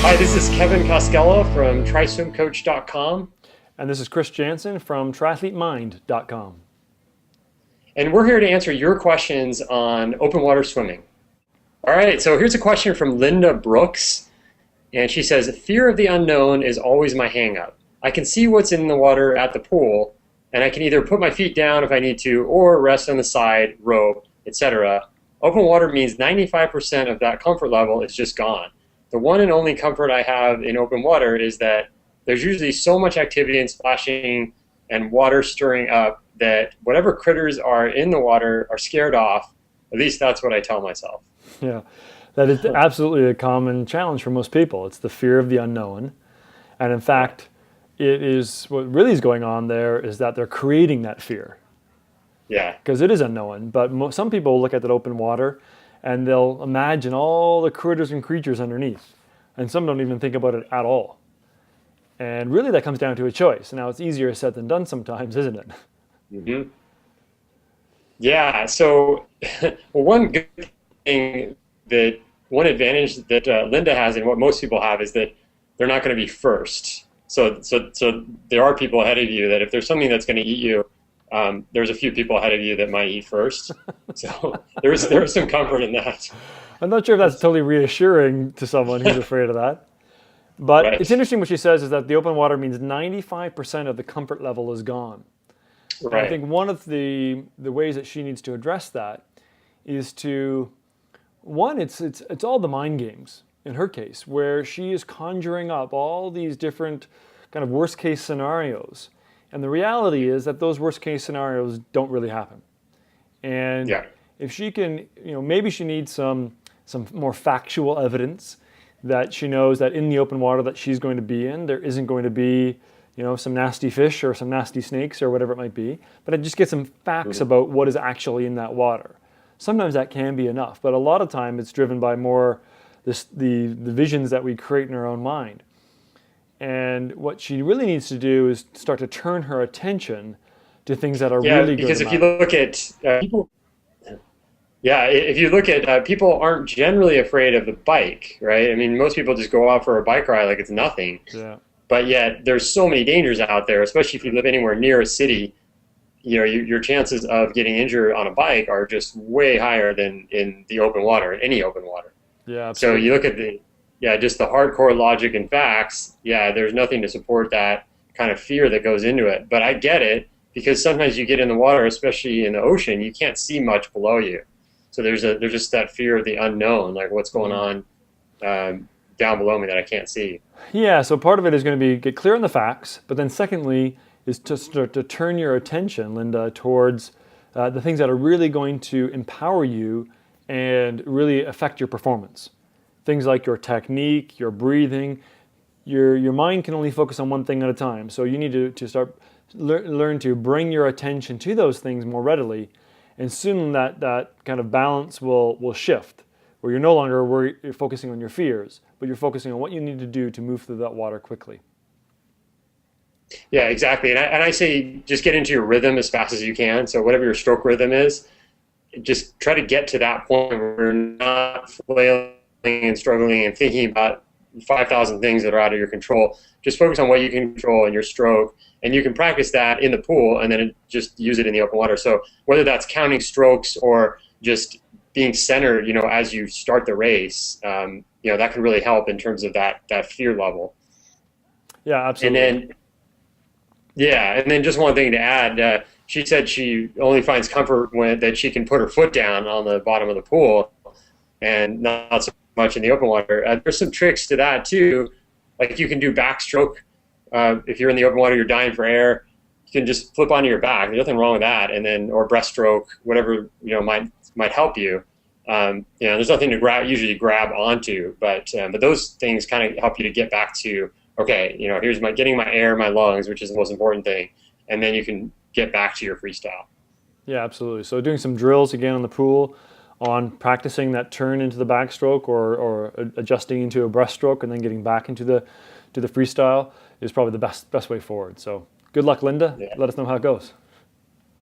Hi, this is Kevin Costello from TrySwimCoach.com, And this is Chris Jansen from TriathleteMind.com. and we're here to answer your questions on open water swimming. All right, so here's a question from Linda Brooks, and she says, fear of the unknown is always my hang-up. I can see what's in the water at the pool, and I can either put my feet down if I need to or rest on the side, rope, etc. Open water means 95% of that comfort level is just gone. The one and only comfort I have in open water is that there's usually so much activity and splashing and water stirring up that whatever critters are in the water are scared off. At least that's what I tell myself. Yeah, that is absolutely a common challenge for most people. It's the fear of the unknown. And in fact, it is what really is going on there is that they're creating that fear Yeah. because it is unknown. But some people look at that open water and they'll imagine all the critters and creatures underneath. And some don't even think about it at all. And really that comes down to a choice. Now it's easier said than done sometimes, isn't it? hmm Yeah. So, well, one good thing that one advantage that Linda has and what most people have is that they're not going to be first. So there are people ahead of you that if there's something that's going to eat you, there's a few people ahead of you that might eat first. So there's some comfort in that. I'm not sure if that's totally reassuring to someone who's afraid of that. But Right. it's interesting what she says is that the open water means 95% of the comfort level is gone. And I Right. think one of the ways that she needs to address that is to, one, it's all the mind games in her case, where she is conjuring up all these different kind of worst case scenarios. And the reality is that those worst case scenarios don't really happen. And Yeah. if she can, maybe she needs some more factual evidence that she knows that in the open water that she's going to be in, there isn't going to be, some nasty fish or some nasty snakes or whatever it might be. But I just get some facts about what is actually in that water. Sometimes that can be enough, but a lot of time it's driven by more the visions that we create in our own mind. And what she really needs to do is start to turn her attention to things that are Yeah. really going Because to if you matter. look at people, yeah, if you look at people aren't generally afraid of the bike, right? I mean, most people just go out for a bike ride like it's nothing. Yeah. But yet there's so many dangers out there, especially if you live anywhere near a city. Your chances of getting injured on a bike are just way higher than in the open water, in any open water. Yeah, So you absolutely. look at just the hardcore logic and facts. Yeah, there's nothing to support that kind of fear that goes into it. But I get it because sometimes you get in the water, especially in the ocean, you can't see much below you. So there's just that fear of the unknown, like what's going Mhm. on down below me that I can't see. Yeah, so part of it is going to be get clear on the facts, but then secondly is to start to turn your attention, Linda, towards the things that are really going to empower you and really affect your performance. Things like your technique, your breathing. Your mind can only focus on one thing at a time, so you need to start learn to bring your attention to those things more readily, and soon that kind of balance will shift, where you're no longer you're focusing on your fears, but you're focusing on what you need to do to move through that water quickly. Yeah, exactly. And I say just get into your rhythm as fast as you can. So whatever your stroke rhythm is, just try to get to that point where you're not flailing and struggling and thinking about 5,000 things that are out of your control. Just focus on what you can control in your stroke, and you can practice that in the pool and then just use it in the open water. So whether that's counting strokes or just being centered, as you start the race, that can really help in terms of that fear level. Yeah, And absolutely. then yeah, and then just one thing to add, she said she only finds comfort when that she can put her foot down on the bottom of the pool, and not so much in the open water. There's some tricks to that too, like you can do backstroke. If you're in the open water, you're dying for air. You can just flip onto your back. There's nothing wrong with that, and then or breaststroke, whatever might help you. There's nothing to usually grab onto, but those things kind of help you to get back to okay, here's getting my air in my lungs, which is the most important thing, and then you can get back to your freestyle. Yeah, absolutely. So doing some drills again on the pool, on practicing that turn into the backstroke or adjusting into a breaststroke and then getting back into the freestyle is probably the best way forward. So good luck, Linda. Yeah. Let us know how it goes.